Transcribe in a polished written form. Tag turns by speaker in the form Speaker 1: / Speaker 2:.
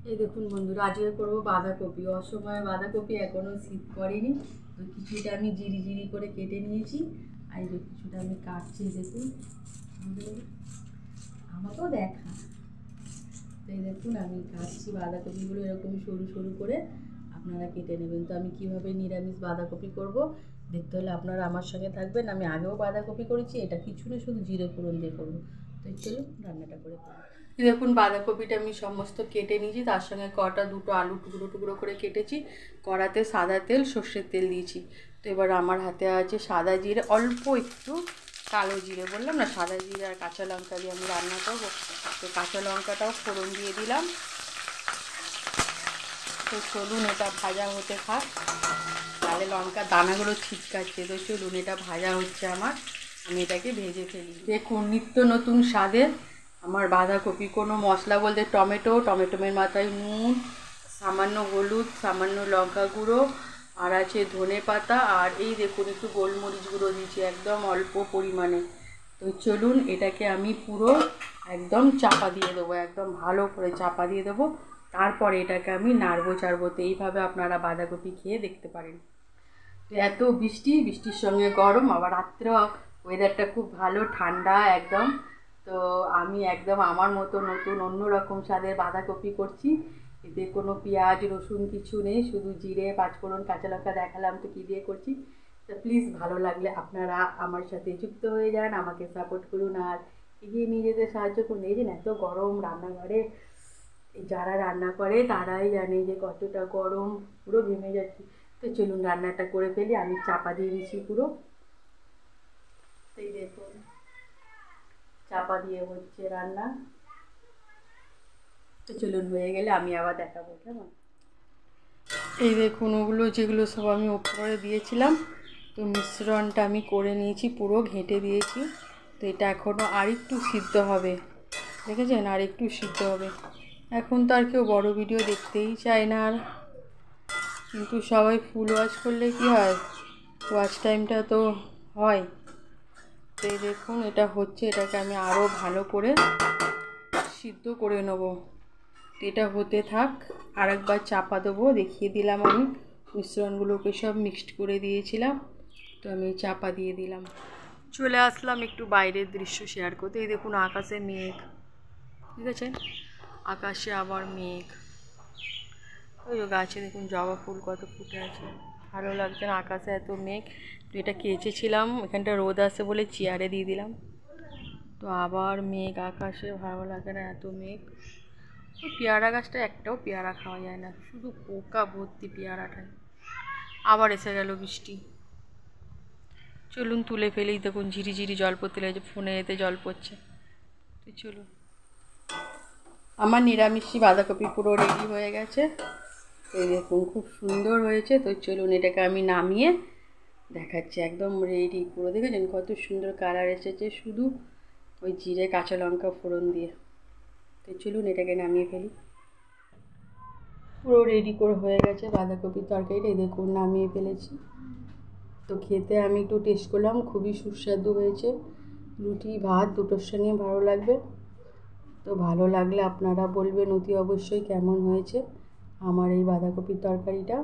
Speaker 1: এই দেখুন বন্ধুরা, আজকে করবো বাঁধাকপি। অসময়ে বাঁধাকপি এখনো শীত করেনি, তো কিছুটা আমি জিরি জিরি করে কেটে নিয়েছি। আর এই যে কিছুটা আমি কাটছি, দেখুন আমাকেও দেখা। তো এই দেখুন আমি কাটছি বাঁধাকপিগুলো এরকম সরু সরু করে, আপনারা কেটে নেবেন। তো আমি কিভাবে নিরামিষ বাঁধাকপি করব দেখতে হলে আপনারা আমার সঙ্গে থাকবেন। আমি আগেও বাঁধাকপি করেছি, এটা কিছু না, শুধু জিরে ফোড়ন দিয়ে করবো। তো চলুন রান্নাটা করে ফেলি। দেখুন বাঁধাকপিটা আমি সমস্ত কেটে নিয়েছি, তার সঙ্গে দুটো আলু টুকরো টুকরো করে কেটেছি। কড়াতে সাদা তেল, সর্ষের তেল দিয়েছি। তো এবার আমার হাতে আছে সাদা জিরে, অল্প একটু কালো জিরে, বললাম না সাদা জিরে আর কাঁচা লঙ্কা দিয়ে আমি রান্না করবো। তো কাঁচা লঙ্কাটাও ফোড়ন দিয়ে দিলাম। তো চলুন এটা ভাজা হতে থাক, তাহলে লঙ্কা দানাগুলো ছিটকাচ্ছে। তো চলুন এটা ভাজা হচ্ছে আমার, আমি এটাকে ভেজে ফেলি। দেখুন নিত্য নতুন স্বাদের আমার বাঁধাকপি। কোনো মশলা বলতে টমেটোমের মাথায় নুন, সামান্য হলুদ, সামান্য লঙ্কা গুঁড়ো, আর আছে ধনে পাতা, আর এই দেখুন একটু গোলমরিচ গুঁড়ো দিয়েছি একদম অল্প পরিমাণে। তো চলুন এটাকে আমি পুরো একদম চাপা দিয়ে দেবো, একদম ভালো করে চাপা দিয়ে দেবো। তারপরে এটাকে আমি নাড়বো চাড়বো। তো এইভাবে আপনারা বাঁধাকপি খেয়ে দেখতে পারেন। তো এত বৃষ্টির সঙ্গে গরম, আবার রাত্রেও ওয়েদারটা খুব ভালো ঠান্ডা একদম। তো আমি একদম আমার মতো নতুন অন্যরকম স্বাদের বাঁধাকপি করছি। এতে কোনো পেঁয়াজ রসুন কিছু নেই, শুধু জিরে পাঁচফোড়ন কাঁচা লঙ্কা দেখালাম তো কী দিয়ে করছি। তো প্লিজ ভালো লাগলে আপনারা আমার সাথে যুক্ত হয়ে যান, আমাকে সাপোর্ট করুন আর এগিয়ে নিয়ে যেতে সাহায্য করুন। এই যে এত গরম রান্নাঘরে, যারা রান্না করে তারাই জানে যে কতটা গরম, পুরো ঘেমে যাচ্ছি। তো চলুন রান্নাটা করে ফেলি। আমি চাপা দিয়ে দিচ্ছি পুরো। এই দেখুন চাপা দিয়ে হচ্ছে রান্না। তো চলুন হয়ে গেলে আমি আবার দেখাবো, কেমন। এই দেখুন ওগুলো যেগুলো সব আমি ওপরে দিয়েছিলাম, তো মিশ্রণটা আমি করে নিয়েছি, পুরো ঘেঁটে দিয়েছি। তো এটা এখনও আরেকটু সিদ্ধ হবে, দেখেছেন আরেকটু সিদ্ধ হবে। এখন তো আর কেউ বড় ভিডিও দেখতেই চায় না আর, কিন্তু সবাই ফুল ওয়াচ করলে কি হয়, ওয়াচ টাইমটা তো হয়। তো এই দেখুন এটা হচ্ছে, এটাকে আমি আরও ভালো করে সিদ্ধ করে নেব। এটা হতে থাক, আরেকবার চাপা দেবো, দেখিয়ে দিলাম আমি মিশ্রণগুলোকে সব মিক্সড করে দিয়েছিলাম। তো আমি চাপা দিয়ে দিলাম, চলে আসলাম একটু বাইরের দৃশ্য শেয়ার করতে। এই দেখুন আকাশে মেঘ, ঠিক আছে, আকাশে আবার মেঘ। ওই গাছে দেখুন জবা ফুল কত ফুটে আছে, ভালো লাগছে না, আকাশে এত মেঘ। তো এটা কেচেছিলাম, এখানটা রোদ আসে বলে চেয়ারে দিয়ে দিলাম। তো আবার মেঘ আকাশে, ভালো লাগে না এত মেঘ। ওই পেয়ারা গাছটা একটাও পেয়ারা খাওয়া যায় না, শুধু পোকা ভর্তি পেয়ারাটায়। আবার এসে গেল বৃষ্টি। চলুন তুলে ফেলেই, দেখুন ঝিরিঝিরি জল পড়তে লেগেছে, ফোনে এতে জল পড়ছে। তো চলুন আমার নিরামিষি বাঁধাকপি পুরো রেডি হয়ে গেছে। এই দেখুন খুব সুন্দর হয়েছে। তো চলুন এটাকে আমি নামিয়ে দেখাচ্ছি, একদম রেডি পুরো, দেখেছেন কত সুন্দর কালার এসেছে শুধু ওই জিরে কাঁচা লঙ্কা ফোড়ন দিয়ে। তো চলুন এটাকে নামিয়ে ফেলি। পুরো রেডি করে হয়ে গেছে বাঁধাকপির তরকারিটা, এই দেখুন নামিয়ে ফেলেছি। তো খেতে আমি একটু টেস্ট করলাম, খুবই সুস্বাদু হয়েছে, রুটি ভাত দুটোর সঙ্গে ভালো লাগবে। তো ভালো লাগলে আপনারা বলবেন অতি অবশ্যই কেমন হয়েছে আমার এই বাঁধাকপির তরকারিটা।